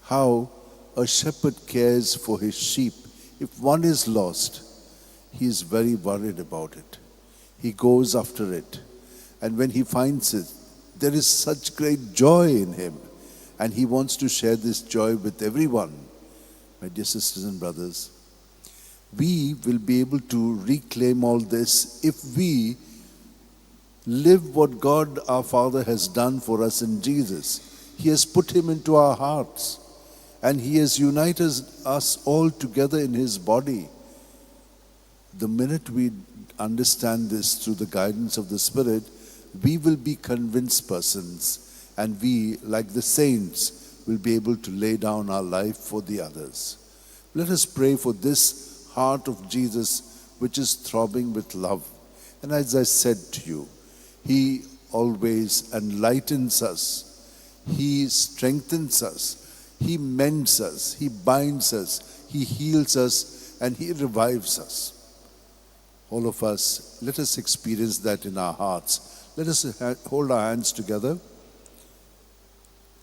how a shepherd cares for his sheep. If one is lost, he is very worried about it. He goes after it. And when he finds it, there is such great joy in him. And he wants to share this joy with everyone. My dear sisters and brothers, we will be able to reclaim all this if we live what God our Father has done for us in Jesus. He has put him into our hearts, and he has united us all together in his body. The minute we understand this through the guidance of the Spirit, we will be convinced persons, and we, like the saints, will be able to lay down our life for the others. Let us pray for this heart of Jesus, which is throbbing with love. And as I said to you, he always enlightens us. He strengthens us. He mends us. He binds us. He heals us. And he revives us. All of us, let us experience that in our hearts. Let us hold our hands together.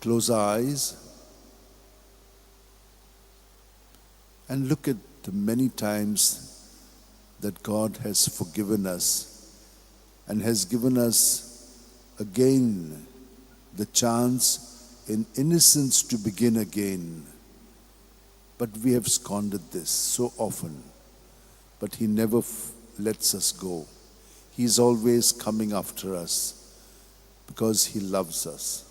Close our eyes. And look at the many times that God has forgiven us and has given us again the chance in innocence to begin again. But we have squandered this so often. But he never lets us go. He is always coming after us because he loves us.